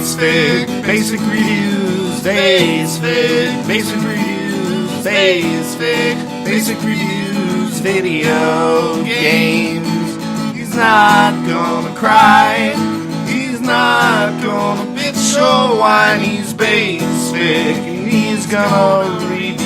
Baasvik, basic reviews, Baasvik, basic reviews, Baasvik, basic reviews, video games. He's not gonna cry, he's not gonna bitch or whine, he's Baasvik, and he's gonna review.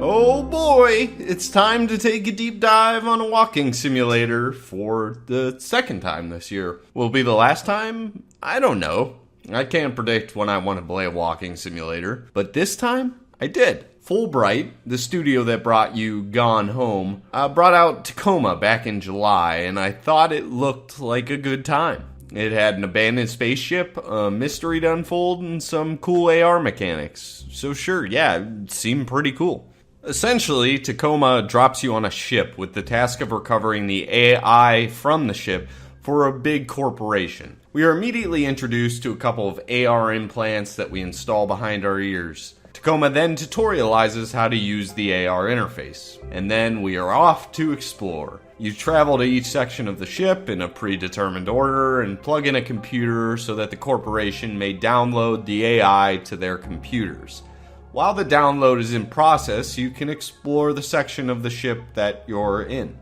Oh boy, it's time to take a deep dive on a walking simulator for the second time this year. Will it be the last time? I don't know. I can't predict when I want to play a walking simulator, but this time I did. Fulbright, the studio that brought you Gone Home, brought out Tacoma back in July, and I thought it looked like a good time. It had an abandoned spaceship, a mystery to unfold, and some cool AR mechanics. So sure, yeah, it seemed pretty cool. Essentially, Tacoma drops you on a ship with the task of recovering the AI from the ship for a big corporation. We are immediately introduced to a couple of AR implants that we install behind our ears. Tacoma then tutorializes how to use the AR interface, and then we are off to explore. You travel to each section of the ship in a predetermined order and plug in a computer so that the corporation may download the AI to their computers. While the download is in process, you can explore the section of the ship that you're in.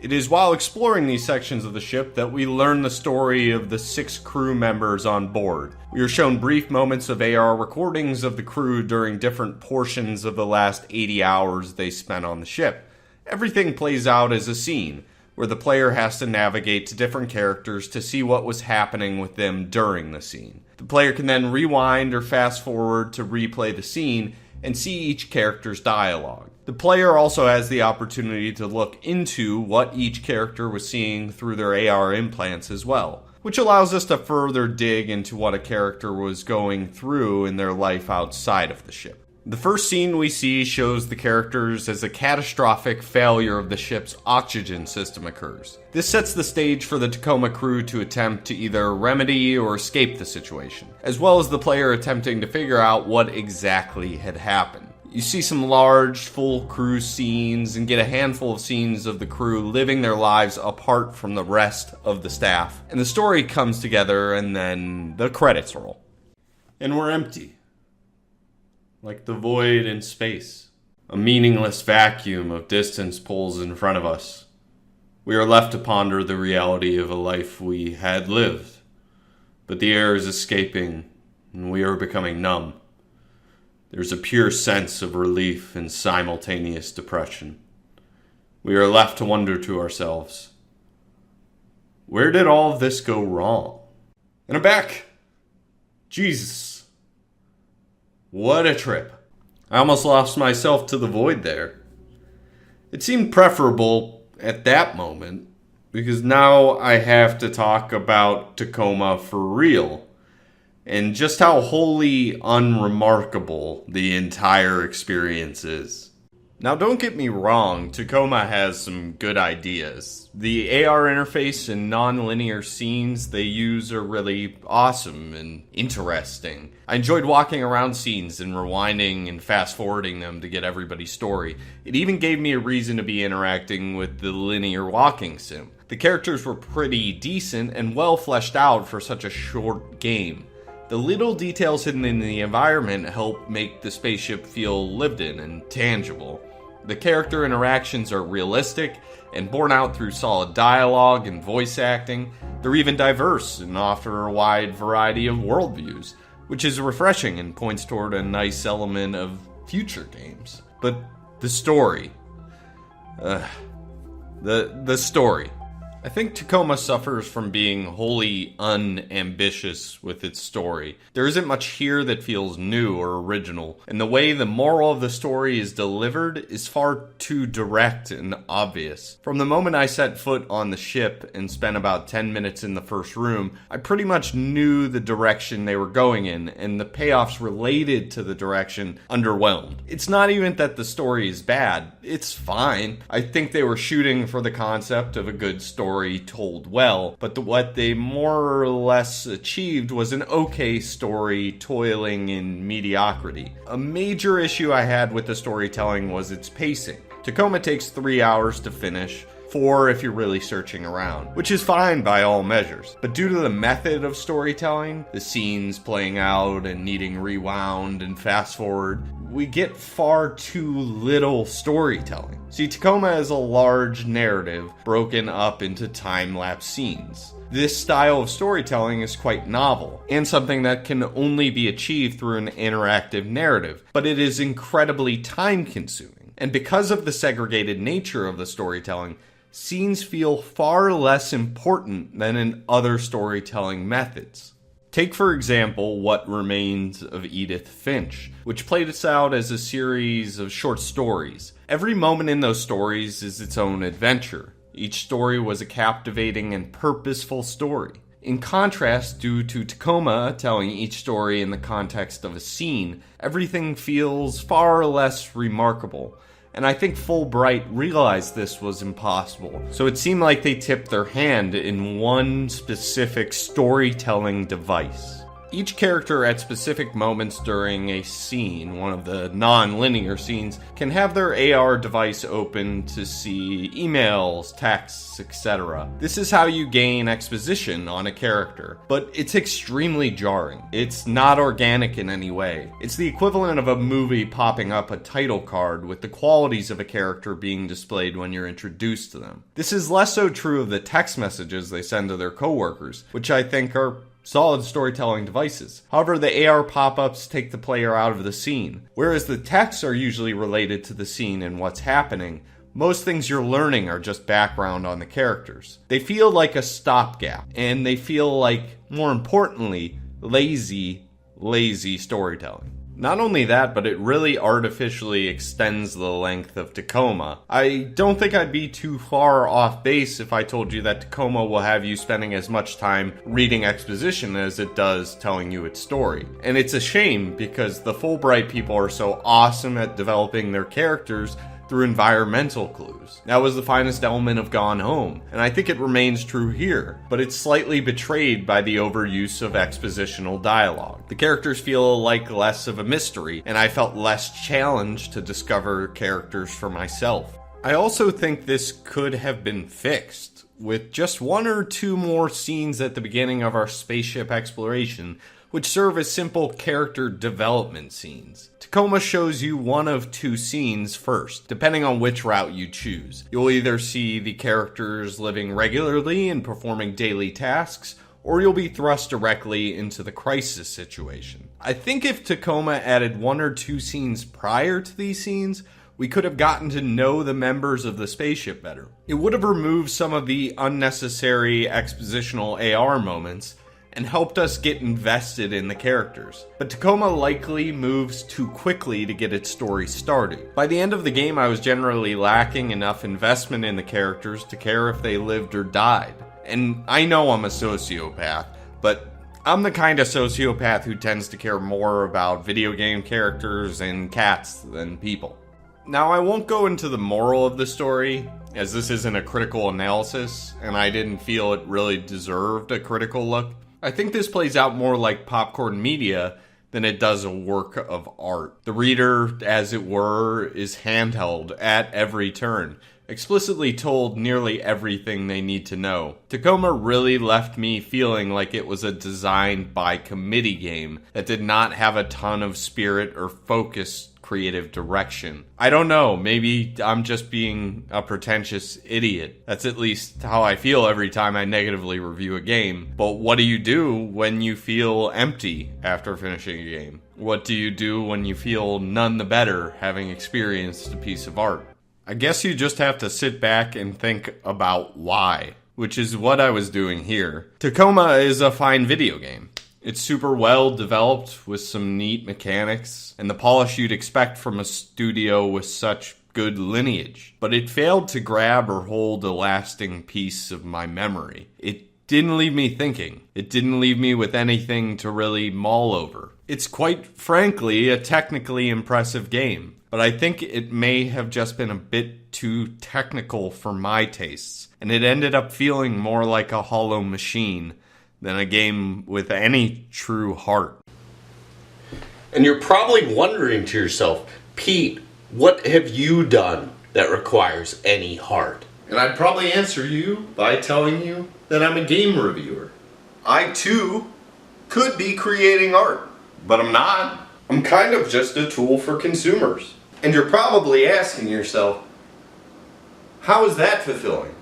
It is while exploring these sections of the ship that we learn the story of the 6 crew members on board. We are shown brief moments of AR recordings of the crew during different portions of the last 80 hours they spent on the ship. Everything plays out as a scene, where the player has to navigate to different characters to see what was happening with them during the scene. The player can then rewind or fast forward to replay the scene and see each character's dialogue. The player also has the opportunity to look into what each character was seeing through their AR implants as well, which allows us to further dig into what a character was going through in their life outside of the ship. The first scene we see shows the characters as a catastrophic failure of the ship's oxygen system occurs. This sets the stage for the Tacoma crew to attempt to either remedy or escape the situation, as well as the player attempting to figure out what exactly had happened. You see some large, full crew scenes and get a handful of scenes of the crew living their lives apart from the rest of the staff. And the story comes together and then the credits roll. And we're empty. Like the void in space. A meaningless vacuum of distance pulls in front of us. We are left to ponder the reality of a life we had lived. But the air is escaping, and we are becoming numb. There's a pure sense of relief and simultaneous depression. We are left to wonder to ourselves, where did all of this go wrong? And I'm back! Jesus. What a trip. I almost lost myself to the void there. It seemed preferable at that moment, because now I have to talk about Tacoma for real, and just how wholly unremarkable the entire experience is. Now don't get me wrong, Tacoma has some good ideas. The AR interface and non-linear scenes they use are really awesome and interesting. I enjoyed walking around scenes and rewinding and fast-forwarding them to get everybody's story. It even gave me a reason to be interacting with the linear walking sim. The characters were pretty decent and well fleshed out for such a short game. The little details hidden in the environment help make the spaceship feel lived in and tangible. The character interactions are realistic and borne out through solid dialogue and voice acting. They're even diverse and offer a wide variety of worldviews, which is refreshing and points toward a nice element of future games. But the story. The story. I think Tacoma suffers from being wholly unambitious with its story. There isn't much here that feels new or original, and the way the moral of the story is delivered is far too direct and obvious. From the moment I set foot on the ship and spent about 10 minutes in the first room, I pretty much knew the direction they were going in, and the payoffs related to the direction underwhelmed. It's not even that the story is bad, it's fine. I think they were shooting for the concept of a good story told well, but what they more or less achieved was an okay story toiling in mediocrity. A major issue I had with the storytelling was its pacing. Tacoma takes 3 hours to finish, 4 if you're really searching around, which is fine by all measures. But due to the method of storytelling, the scenes playing out and needing rewound and fast forward, we get far too little storytelling. See, Tacoma is a large narrative broken up into time-lapse scenes. This style of storytelling is quite novel, and something that can only be achieved through an interactive narrative, but it is incredibly time-consuming. And because of the segregated nature of the storytelling, scenes feel far less important than in other storytelling methods. Take, for example, What Remains of Edith Finch, which played us out as a series of short stories. Every moment in those stories is its own adventure. Each story was a captivating and purposeful story. In contrast, due to Tacoma telling each story in the context of a scene, everything feels far less remarkable. And I think Fulbright realized this was impossible. So it seemed like they tipped their hand in one specific storytelling device. Each character at specific moments during a scene, one of the non-linear scenes, can have their AR device open to see emails, texts, etc. This is how you gain exposition on a character, but it's extremely jarring. It's not organic in any way. It's the equivalent of a movie popping up a title card with the qualities of a character being displayed when you're introduced to them. This is less so true of the text messages they send to their coworkers, which I think are solid storytelling devices. However, the AR pop-ups take the player out of the scene. Whereas the texts are usually related to the scene and what's happening, most things you're learning are just background on the characters. They feel like a stopgap, and they feel like, more importantly, lazy storytelling. Not only that, but it really artificially extends the length of Tacoma. I don't think I'd be too far off base if I told you that Tacoma will have you spending as much time reading exposition as it does telling you its story. And it's a shame because the Fulbright people are so awesome at developing their characters through environmental clues. That was the finest element of Gone Home, and I think it remains true here, but it's slightly betrayed by the overuse of expositional dialogue. The characters feel like less of a mystery, and I felt less challenged to discover characters for myself. I also think this could have been fixed, with just 1 or 2 more scenes at the beginning of our spaceship exploration, which serve as simple character development scenes. Tacoma shows you 1 of 2 scenes first, depending on which route you choose. You'll either see the characters living regularly and performing daily tasks, or you'll be thrust directly into the crisis situation. I think if Tacoma added 1 or 2 scenes prior to these scenes, we could have gotten to know the members of the spaceship better. It would have removed some of the unnecessary expositional AR moments and helped us get invested in the characters. But Tacoma likely moves too quickly to get its story started. By the end of the game, I was generally lacking enough investment in the characters to care if they lived or died. And I know I'm a sociopath, but I'm the kind of sociopath who tends to care more about video game characters and cats than people. Now, I won't go into the moral of the story, as this isn't a critical analysis, and I didn't feel it really deserved a critical look. I think this plays out more like popcorn media than it does a work of art. The reader, as it were, is handheld at every turn, explicitly told nearly everything they need to know. Tacoma really left me feeling like it was a designed by committee game that did not have a ton of spirit or focused creative direction. I don't know, maybe I'm just being a pretentious idiot. That's at least how I feel every time I negatively review a game. But what do you do when you feel empty after finishing a game? What do you do when you feel none the better having experienced a piece of art? I guess you just have to sit back and think about why. which is what I was doing here. Tacoma is a fine video game. It's super well developed with some neat mechanics and the polish you'd expect from a studio with such good lineage. But it failed to grab or hold a lasting piece of my memory. It didn't leave me thinking. It didn't leave me with anything to really mull over. It's quite frankly a technically impressive game, but I think it may have just been a bit too technical for my tastes, and it ended up feeling more like a hollow machine than a game with any true heart. And you're probably wondering to yourself, Pete, what have you done that requires any heart? And I'd probably answer you by telling you that I'm a game reviewer. I too could be creating art, but I'm not. I'm kind of just a tool for consumers. And you're probably asking yourself, how is that fulfilling?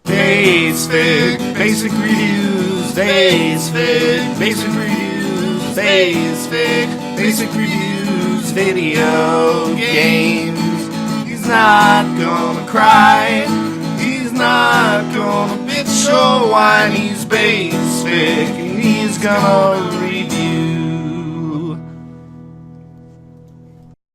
Baasvik, basic reviews. Baasvik, basic reviews. Baasvik, basic reviews. Video games. He's not gonna cry. He's not gonna bitch or whine. He's Baasvik, and he's gonna